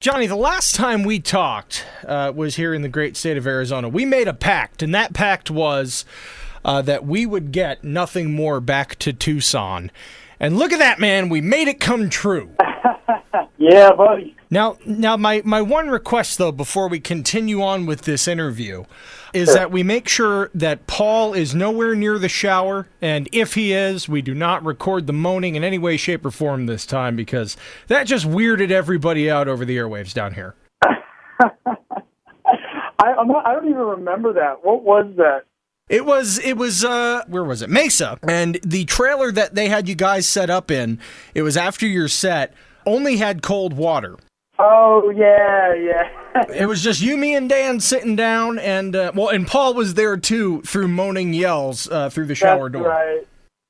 Johnny, the last time we talked was here in the great state of Arizona. We made a pact, and that pact was that we would get nothing more back to Tucson. And look at that, man. We made it come true. Yeah, buddy. Now, my one request, though, before we continue on with this interview, is that we make sure that Paul is nowhere near the shower, and if he is, we do not record the moaning in any way, shape, or form this time, because that just weirded everybody out over the airwaves down here. I don't even remember that. What was that? It was, where was it? Mesa. And the trailer that they had you guys set up in, it was after your set, only had cold water. Oh, yeah. It was just you, me, and Dan sitting down, and and Paul was there, too, through moaning yells through the shower door.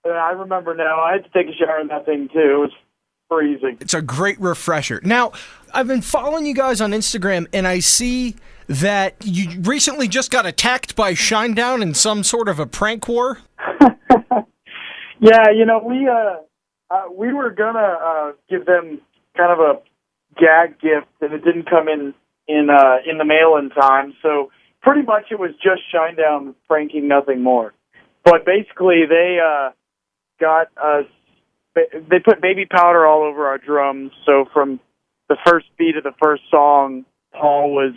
That's right. I remember now. I had to take a shower in that thing, too. It was freezing. It's a great refresher. Now, I've been following you guys on Instagram, and I see that you recently just got attacked by Shinedown in some sort of a prank war. Yeah, we were gonna give them kind of a gag gift, and it didn't come in the mail in time. So pretty much it was just Shinedown pranking, nothing more. But basically, they got us. They put baby powder all over our drums. So from the first beat of the first song, Paul was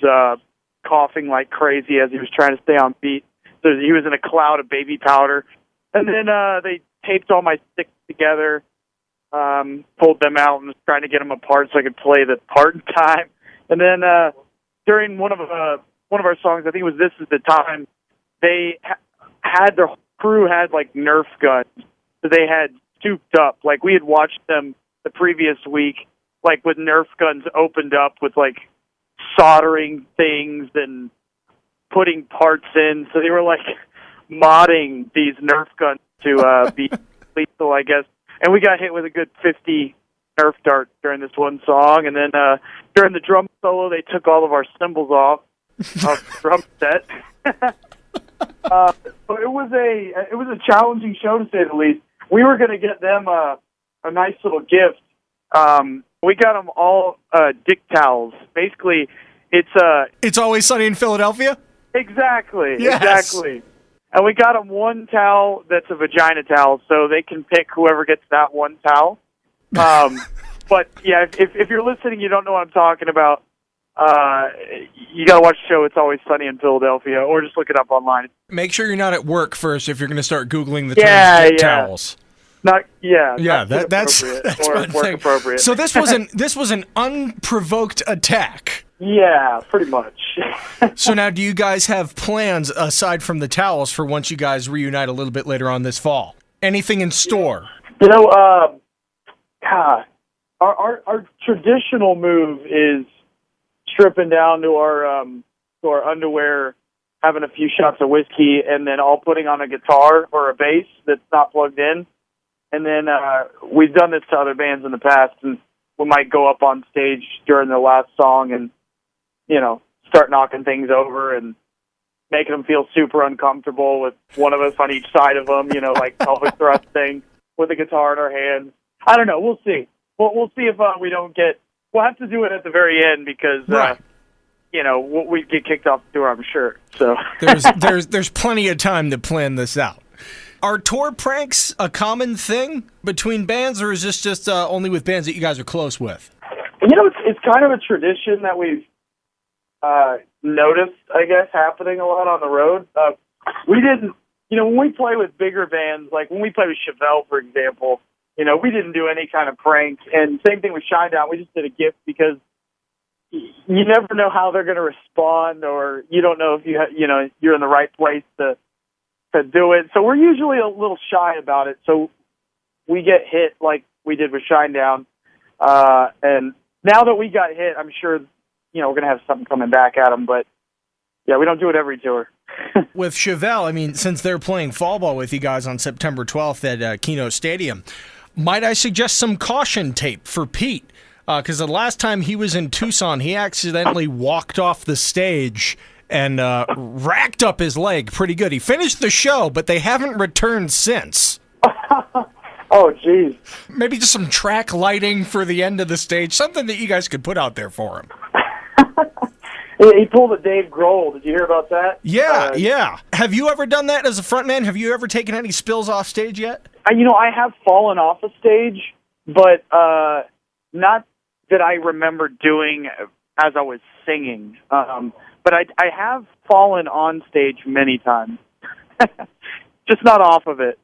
coughing like crazy as he was trying to stay on beat. So he was in a cloud of baby powder. And then they taped all my sticks together, pulled them out, and was trying to get them apart so I could play the part in time. And then during one of our songs, I think it was "This Is the Time," they had their crew had like Nerf guns, so they had souped up. Like we had watched them the previous week, like with Nerf guns opened up with like soldering things and putting parts in. So they were like modding these Nerf guns to be lethal, I guess. And we got hit with a good 50 Nerf darts during this one song. And then during the drum solo, they took all of our cymbals off the drum set. So it was a challenging show, to say the least. We were going to get them a nice little gift. We got them all dick towels. Basically, It's Always Sunny in Philadelphia? Exactly, yes. Exactly. And we got them one towel that's a vagina towel, so they can pick whoever gets that one towel. But, yeah, if you're listening, you don't know what I'm talking about, you got to watch the show It's Always Sunny in Philadelphia, or just look it up online. Make sure you're not at work first if you're going to start Googling the term dick towels. That's work appropriate. So this was an unprovoked attack. Yeah, pretty much. So now, do you guys have plans aside from the towels for once you guys reunite a little bit later on this fall? Anything in store? Our traditional move is stripping down to our underwear, having a few shots of whiskey, and then all putting on a guitar or a bass that's not plugged in. And then we've done this to other bands in the past, and we might go up on stage during the last song and, start knocking things over and making them feel super uncomfortable with one of us on each side of them, like pelvic thrusting with a guitar in our hands. I don't know. We'll see. We'll see if we don't get... We'll have to do it at the very end because, right. We'd get kicked off the tour, I'm sure. So there's plenty of time to plan this out. Are tour pranks a common thing between bands, or is this just only with bands that you guys are close with? It's kind of a tradition that we've noticed, I guess, happening a lot on the road. We didn't, when we play with bigger bands, like when we play with Chevelle, for example, we didn't do any kind of prank. And same thing with Shinedown. We just did a gift because you never know how they're going to respond, or you don't know if you're in the right place to do it. So we're usually a little shy about it. So we get hit like we did with Shinedown. And now that we got hit, I'm sure, we're going to have something coming back at them. But, yeah, we don't do it every tour. With Chevelle, since they're playing fall ball with you guys on September 12th at Keno Stadium, might I suggest some caution tape for Pete? Because the last time he was in Tucson, he accidentally walked off the stage and racked up his leg pretty good. He finished the show, but they haven't returned since. Oh, geez. Maybe just some track lighting for the end of the stage, something that you guys could put out there for him. He pulled a Dave Grohl. Did you hear about that? Yeah. Have you ever done that as a frontman? Have you ever taken any spills off stage yet? I have fallen off a stage, but not that I remember doing as I was singing. But I have fallen on stage many times, just not off of it.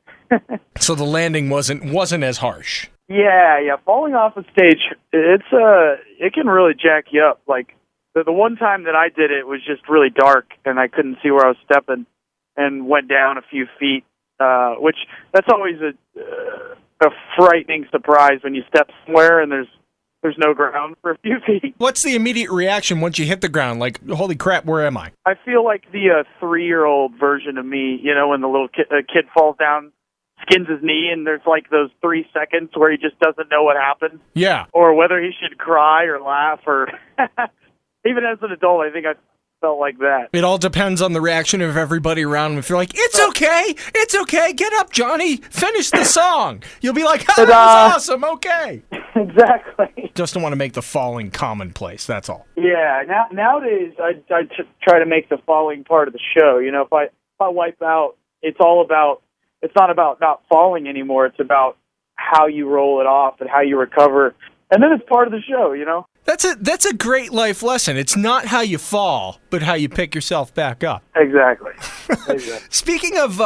So the landing wasn't as harsh. Yeah. Falling off a stage, it can really jack you up. Like the one time that I did it was just really dark, and I couldn't see where I was stepping, and went down a few feet. Which that's always a frightening surprise when you step somewhere and there's no ground for a few feet. What's the immediate reaction once you hit the ground? Like, holy crap, where am I? I feel like the 3-year-old version of me, when the little kid falls down, skins his knee, and there's like those 3 seconds where he just doesn't know what happened. Yeah. Or whether he should cry or laugh, or even as an adult, I think I felt like that. It all depends on the reaction of everybody around him. If you're like, it's okay, get up, Johnny, finish the song. You'll be like, that was awesome, okay. Exactly. Just don't want to make the falling commonplace, that's all. Yeah, nowadays I try to make the falling part of the show. If I wipe out, it's not about not falling anymore. It's about how you roll it off and how you recover. And then it's part of the show, That's a great life lesson. It's not how you fall, but how you pick yourself back up. Exactly. Speaking of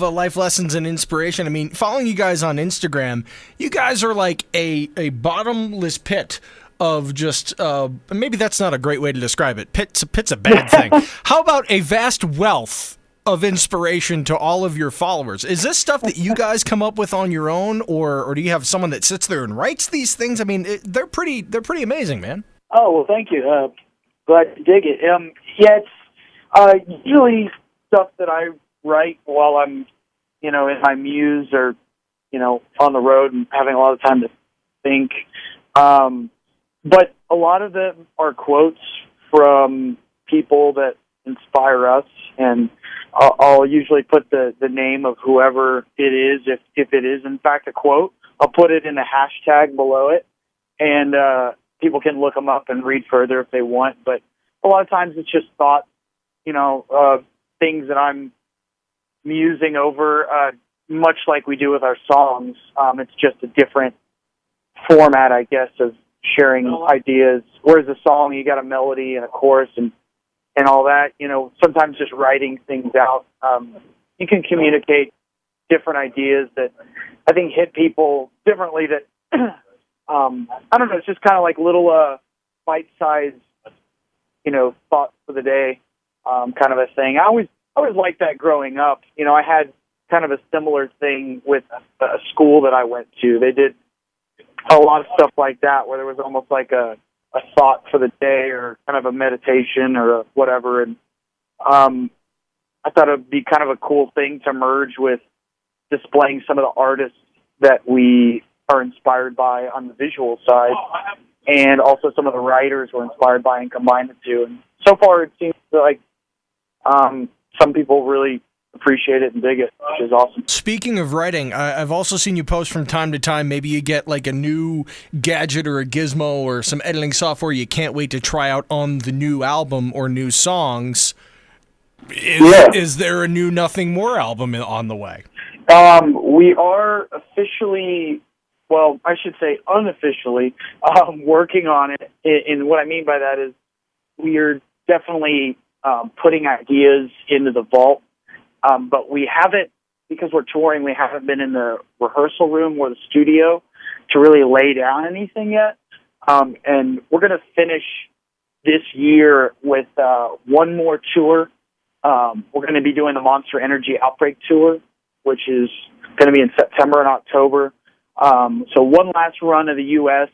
life lessons and inspiration, I mean, following you guys on Instagram, you guys are like a bottomless pit of just maybe that's not a great way to describe it. Pit's a bad thing. How about a vast wealth of inspiration to all of your followers? Is this stuff that you guys come up with on your own, or do you have someone that sits there and writes these things? I mean, they're pretty amazing, man. Oh, well, thank you. Glad to dig it. Yeah, it's usually stuff that I write while I'm, in my muse or, on the road and having a lot of time to think. But a lot of them are quotes from people that inspire us, and I'll usually put the name of whoever it is, if it is in fact a quote. I'll put it in a hashtag below it, and people can look them up and read further if they want. But a lot of times it's just thoughts, things that I'm musing over, much like we do with our songs. It's just a different format, I guess, of sharing ideas. Whereas a song, you got a melody and a chorus and all that, sometimes just writing things out. You can communicate different ideas that I think hit people differently that, I don't know, it's just kind of like little bite-sized, thoughts for the day kind of a thing. I always liked that growing up. I had kind of a similar thing with a school that I went to. They did a lot of stuff like that where there was almost like a thought for the day or kind of a meditation or whatever. And I thought it would be kind of a cool thing to merge with displaying some of the artists that we are inspired by on the visual side, and also some of the writers we're inspired by, and combine the two. And so far it seems like some people really appreciate it and dig it, which is awesome. Speaking of writing, I've also seen you post from time to time. Maybe you get like a new gadget or a gizmo or some editing software you can't wait to try out on the new album or new songs. Is there a new Nothing More album on the way? We are officially, well, I should say unofficially, working on it. And what I mean by that is we are definitely putting ideas into the vault. But we haven't, because we're touring, we haven't been in the rehearsal room or the studio to really lay down anything yet. And we're going to finish this year with one more tour. We're going to be doing the Monster Energy Outbreak Tour, which is going to be in September and October. So one last run of the U.S.,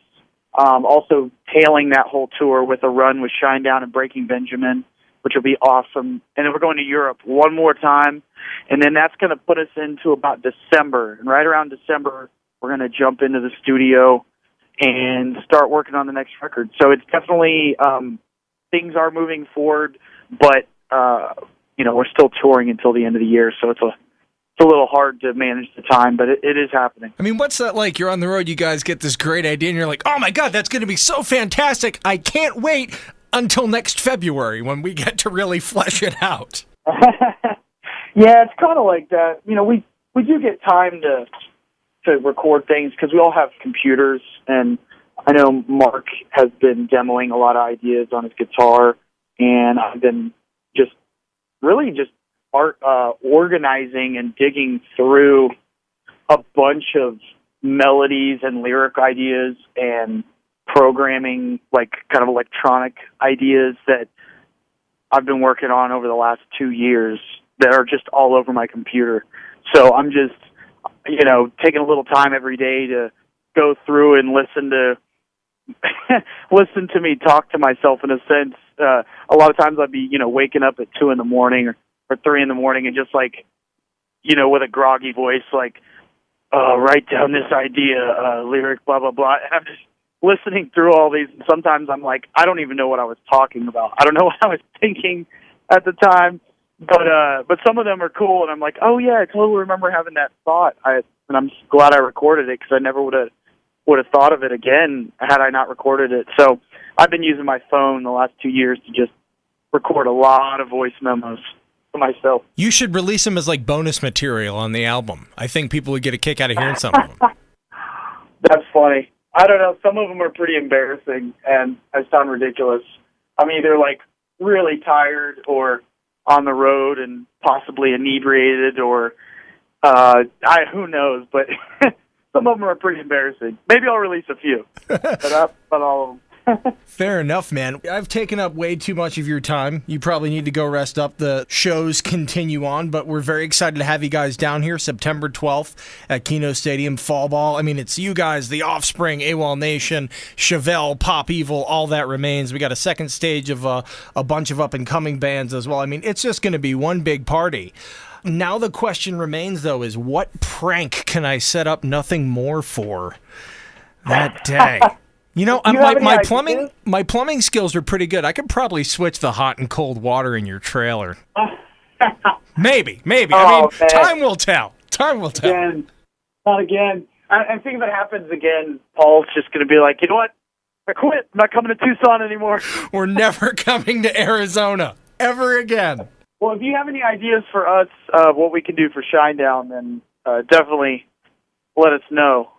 also tailing that whole tour with a run with Shinedown and Breaking Benjamin, which will be awesome. And then we're going to Europe one more time, and then that's going to put us into about December. And right around December, we're going to jump into the studio and start working on the next record. So it's definitely, things are moving forward, but, we're still touring until the end of the year, so it's a little hard to manage the time, but it is happening. I mean, what's that like? You're on the road, you guys get this great idea, and you're like, oh my God, that's going to be so fantastic. I can't wait. until next February when we get to really flesh it out. Yeah, it's kind of like that. You know, we do get time to record things because we all have computers, and I know Mark has been demoing a lot of ideas on his guitar, and I've been just organizing and digging through a bunch of melodies and lyric ideas and programming, like kind of electronic ideas that I've been working on over the last 2 years that are just all over my computer. So I'm just, taking a little time every day to go through and listen to me talk to myself in a sense. A lot of times I'd be, waking up at 2 a.m. or 3 a.m. and just like, with a groggy voice, like, write down this idea, lyric, blah, blah, blah. And I'm just listening through all these. And sometimes I'm like, I don't even know what I was talking about. I don't know what I was thinking at the time. But some of them are cool. And I'm like, oh yeah, I totally remember having that thought. And I'm just glad I recorded it because I never would have thought of it again had I not recorded it. So I've been using my phone the last 2 years to just record a lot of voice memos for myself. You should release them as like bonus material on the album. I think people would get a kick out of hearing some of them. That's funny. I don't know. Some of them are pretty embarrassing, and I sound ridiculous. I'm either like really tired or on the road and possibly inebriated, or who knows. But some of them are pretty embarrassing. Maybe I'll release a few, but not all of them. Fair enough, man. I've taken up way too much of your time. You probably need to go rest up. The shows continue on, but we're very excited to have you guys down here September 12th at Keno Stadium, Fall Ball. I mean, it's you guys, The Offspring, AWOL Nation, Chevelle, Pop Evil, all that remains. We got a second stage of a bunch of up-and-coming bands as well. I mean, it's just going to be one big party. Now the question remains, though, is what prank can I set up Nothing More for that day? My plumbing skills are pretty good. I could probably switch the hot and cold water in your trailer. Maybe. Oh, man. Time will tell. Again. Not again. I think if it happens again, Paul's just going to be like, you know what? I quit. I'm not coming to Tucson anymore. We're never coming to Arizona ever again. Well, if you have any ideas for us, what we can do for Shinedown, then definitely let us know.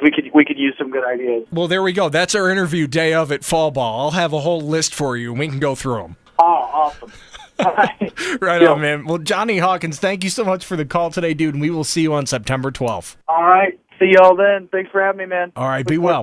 We could use some good ideas. Well, there we go. That's our interview day of at Fall Ball. I'll have a whole list for you, and we can go through them. Oh, awesome. Right on, man. Well, Jonny Hawkins, thank you so much for the call today, dude, and we will see you on September 12th. All right. See y'all then. Thanks for having me, man. All right. Be well.